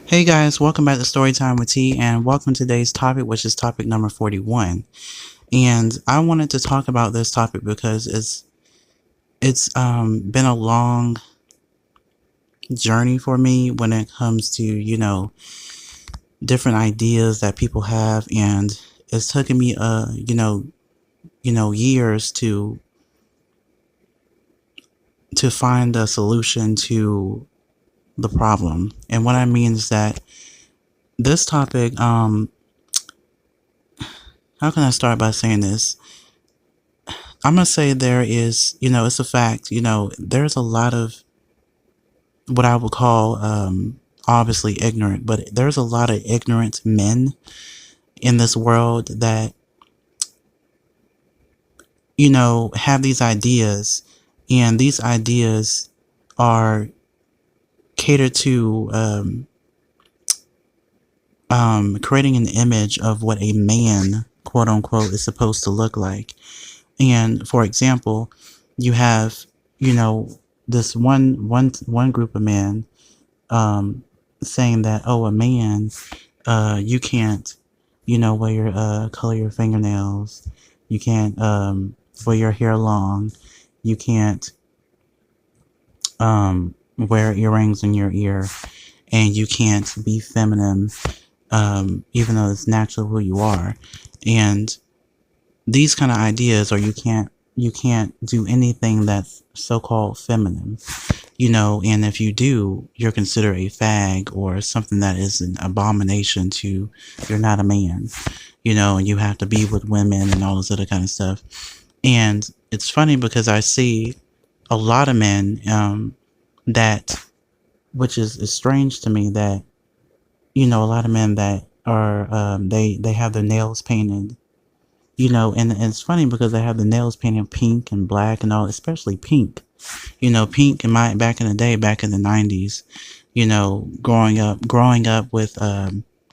Hey guys, welcome back to Storytime with T, and welcome to today's topic, which is topic number 41. And I wanted to talk about this topic because it's been a long journey for me when it comes to different ideas that people have, and it's taken me years to find a solution to the problem. And what I mean is that this topic, how can I start by saying this? I'm gonna say there is, it's a fact, there's a lot of what I would call, obviously ignorant, but there's a lot of ignorant men in this world that, have these ideas, and these ideas are catered to, creating an image of what a man, quote unquote, is supposed to look like. And for example, you have, this one group of men saying that, oh, a man, you can't, wear your color your fingernails, you can't wear your hair long, you can't wear earrings in your ear, and you can't be feminine, even though it's natural who you are. And these kind of ideas, or you can't do anything that's so-called feminine, and if you do, you're considered a fag or something that is an abomination to, you're not a man, and you have to be with women and all this other kind of stuff. And it's funny because I see a lot of men, that, which is strange to me, that, a lot of men that are, they have their nails painted, and it's funny because they have the nails painted pink and black and all, especially pink. Pink back in the day, back in the 90s, growing up with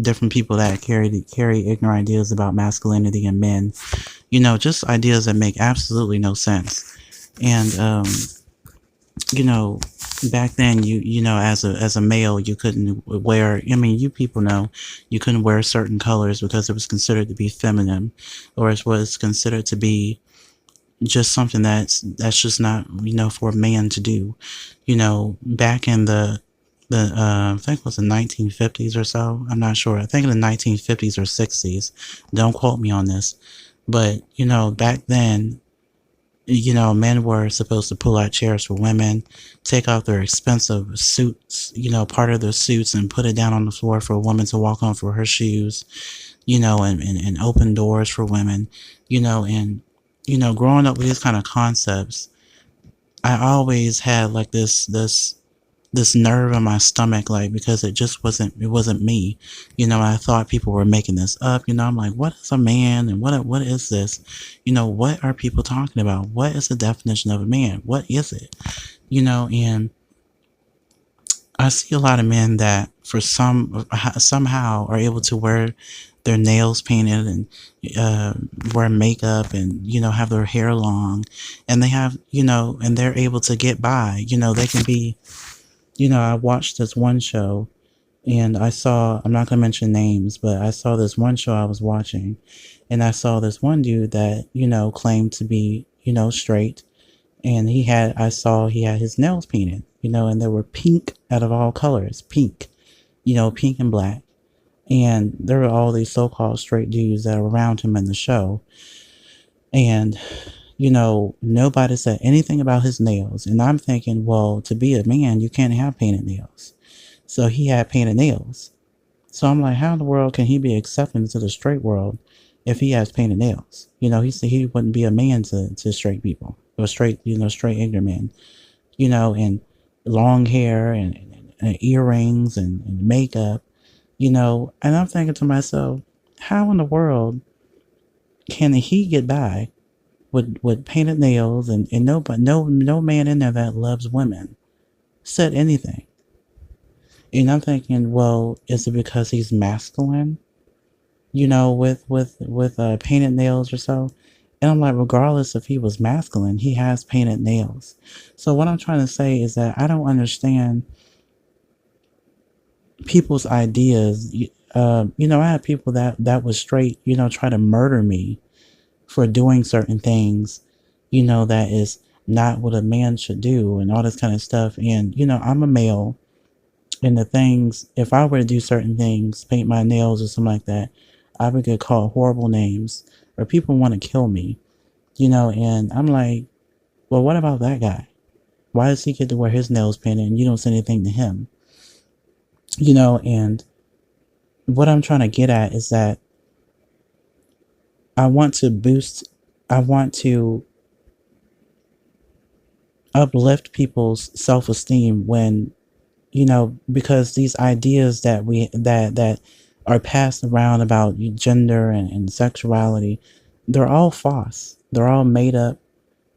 different people that carry ignorant ideas about masculinity and men, just ideas that make absolutely no sense. And you know, back then, as a male, you couldn't wear, I mean, you people know, you couldn't wear certain colors because it was considered to be feminine, or it was considered to be just something that's just not, for a man to do. Back in I think it was the 1950s or so. I'm not sure. I think in the 1950s or 60s. Don't quote me on this. But, back then, men were supposed to pull out chairs for women, take off their expensive suits, part of their suits, and put it down on the floor for a woman to walk on for her shoes, and open doors for women, and, growing up with these kind of concepts, I always had like this nerve in my stomach, like, because it wasn't me. I thought people were making this up. I'm like, what is a man, and what is this? What are people talking about? What is the definition of a man? What is it? And I see a lot of men that for somehow are able to wear their nails painted, and wear makeup, and have their hair long, and they have, and they're able to get by. They can be, I watched this one show, and I'm not going to mention names, but I saw this one show I was watching, and I saw this one dude that, claimed to be, straight, and I saw he had his nails painted, and they were pink out of all colors, pink, pink and black. And there were all these so-called straight dudes that were around him in the show. And, nobody said anything about his nails. And I'm thinking, well, to be a man, you can't have painted nails. So he had painted nails. So I'm like, how in the world can he be accepted into the straight world if he has painted nails? He said he wouldn't be a man to straight people, or straight ignorant men, and long hair, and earrings, and makeup, and I'm thinking to myself, how in the world can he get by with painted nails, and no man in there that loves women said anything. And I'm thinking, well, is it because he's masculine? With painted nails or so? And I'm like, regardless if he was masculine, he has painted nails. So what I'm trying to say is that I don't understand people's ideas. I had people that was straight, try to murder me for doing certain things, that is not what a man should do and all this kind of stuff. And, I'm a male, and the things, if I were to do certain things, paint my nails or something like that, I would get called horrible names, or people want to kill me, and I'm like, well, what about that guy? Why does he get to wear his nails painted and you don't say anything to him? And what I'm trying to get at is that I want to uplift people's self-esteem when, because these ideas that are passed around about gender and sexuality, they're all false. They're all made up.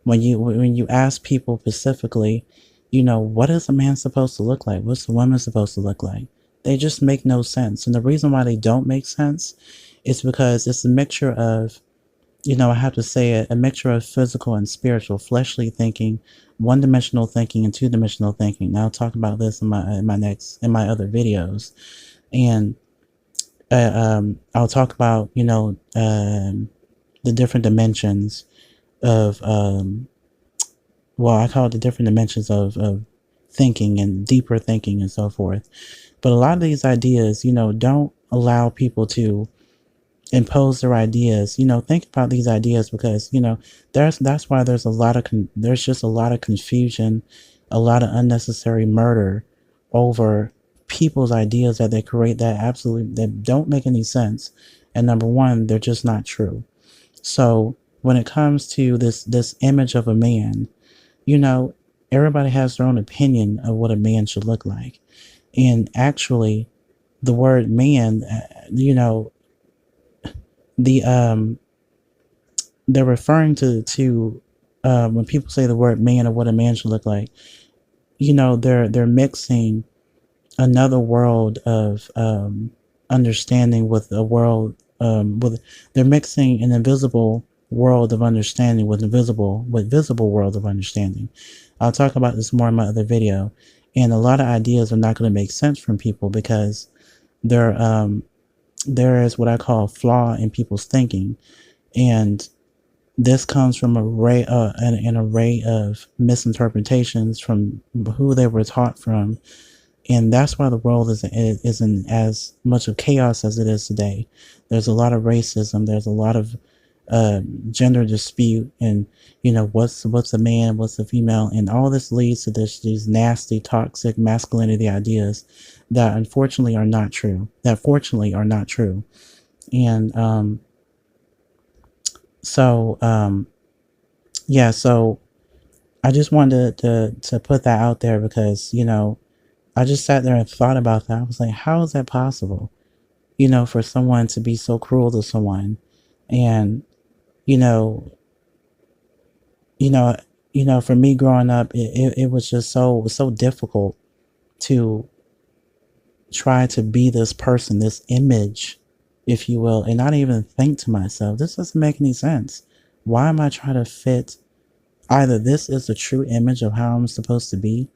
When you ask people specifically, what is a man supposed to look like? What's a woman supposed to look like? They just make no sense. And the reason why they don't make sense is because it's a mixture of, I have to say it, a mixture of physical and spiritual, fleshly thinking, one-dimensional thinking, and two-dimensional thinking. Now I'll talk about this in my other videos, and I'll talk about the different dimensions of I call it the different dimensions of thinking and deeper thinking and so forth. But a lot of these ideas, don't allow people to impose their ideas. Think about these ideas, because that's why there's there's just a lot of confusion, a lot of unnecessary murder over people's ideas that they create that don't make any sense. And number one, they're just not true. So when it comes to this image of a man, everybody has their own opinion of what a man should look like. And actually, the word man, they're referring to when people say the word man or what a man should look like, they're mixing another world of understanding with a world they're mixing an invisible world of understanding with visible world of understanding. I'll talk about this more in my other video. And a lot of ideas are not going to make sense from people because there is what I call a flaw in people's thinking. And this comes from an array of misinterpretations from who they were taught from. And that's why the world isn't as much of chaos as it is today. There's a lot of racism. There's a lot of gender dispute, and what's a man, what's a female, and all this leads to these nasty, toxic masculinity ideas that unfortunately are not true. And so I just wanted to put that out there because I just sat there and thought about that. I was like, how is that possible? For someone to be so cruel to someone, and you know, for me growing up, it was just so difficult to try to be this person, this image, if you will, and not even think to myself, this doesn't make any sense. Why am I trying to fit? Either this is the true image of how I'm supposed to be,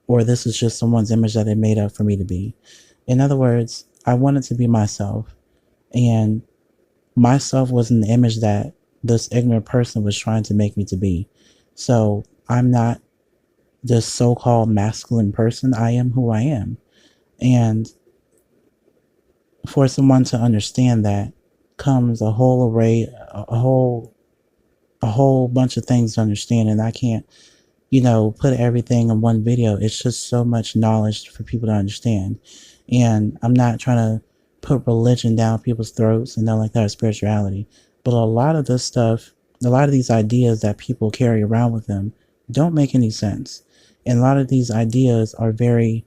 or this is just someone's image that they made up for me to be. In other words, I wanted to be myself, and myself wasn't the image that this ignorant person was trying to make me to be. So I'm not this so-called masculine person. I am who I am. And for someone to understand that comes a whole array, a whole bunch of things to understand. And I can't, put everything in one video. It's just so much knowledge for people to understand. And I'm not trying to put religion down people's throats and nothing like that, or spirituality. But a lot of this stuff, a lot of these ideas that people carry around with them don't make any sense. And a lot of these ideas are very,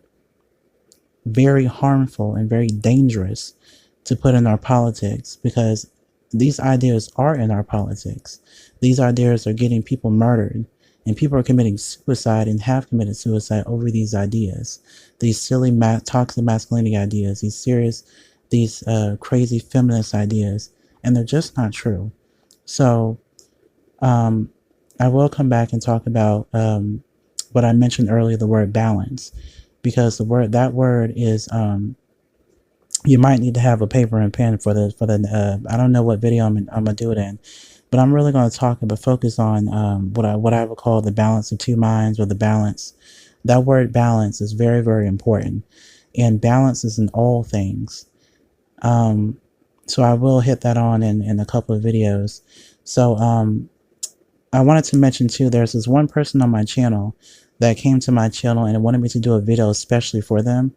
very harmful and very dangerous to put in our politics, because these ideas are in our politics. These ideas are getting people murdered, and people are committing suicide and have committed suicide over these ideas. These silly, toxic masculinity ideas, these crazy feminist ideas, and they're just not true. So I will come back and talk about what I mentioned earlier, the word balance, because that word is You might need to have a paper and pen for I don't know what video I'm gonna do it in, but I'm really going to talk but focus on what I would call the balance of two minds, or the balance. That word balance is very, very important, and balance is in all things. So I will hit that on in a couple of videos. So I wanted to mention too, there's this one person on my channel that came to my channel and wanted me to do a video especially for them.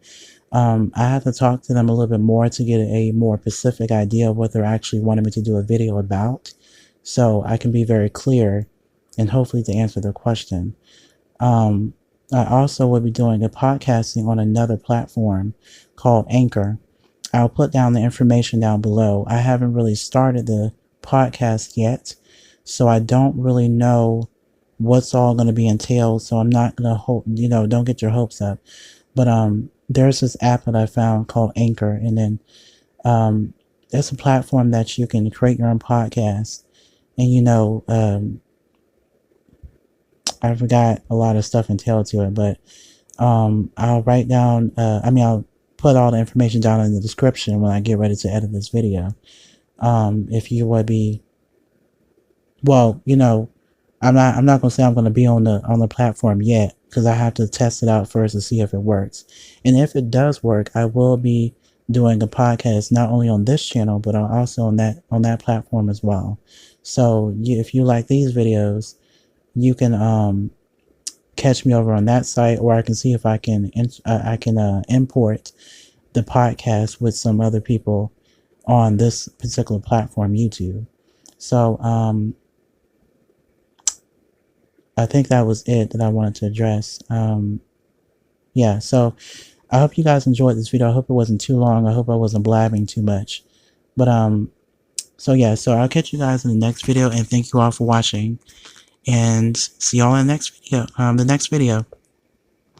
I have to talk to them a little bit more to get a more specific idea of what they're actually wanting me to do a video about, so I can be very clear and hopefully to answer their question. I also will be doing a podcasting on another platform called Anchor. I'll put down the information down below. I haven't really started the podcast yet, so I don't really know what's all going to be entailed. So I'm not going to hope, don't get your hopes up. But there's this app that I found called Anchor, and then it's a platform that you can create your own podcast. And I forgot a lot of stuff entailed to it, but I'll write down. I'll put all the information down in the description when I get ready to edit this video. If you would be, well, I'm not gonna say I'm gonna be on the platform yet, because I have to test it out first to see if it works. And if it does work, I will be doing a podcast not only on this channel, but also on that platform as well. So if you like these videos, you can catch me over on that site, or I can see if I can import the podcast with some other people on this particular platform, YouTube. So I think that was it that I wanted to address. Yeah, so I hope you guys enjoyed this video. I hope it wasn't too long. I hope I wasn't blabbing too much. But so yeah, so I'll catch you guys in the next video, and thank you all for watching, and see y'all in the next video.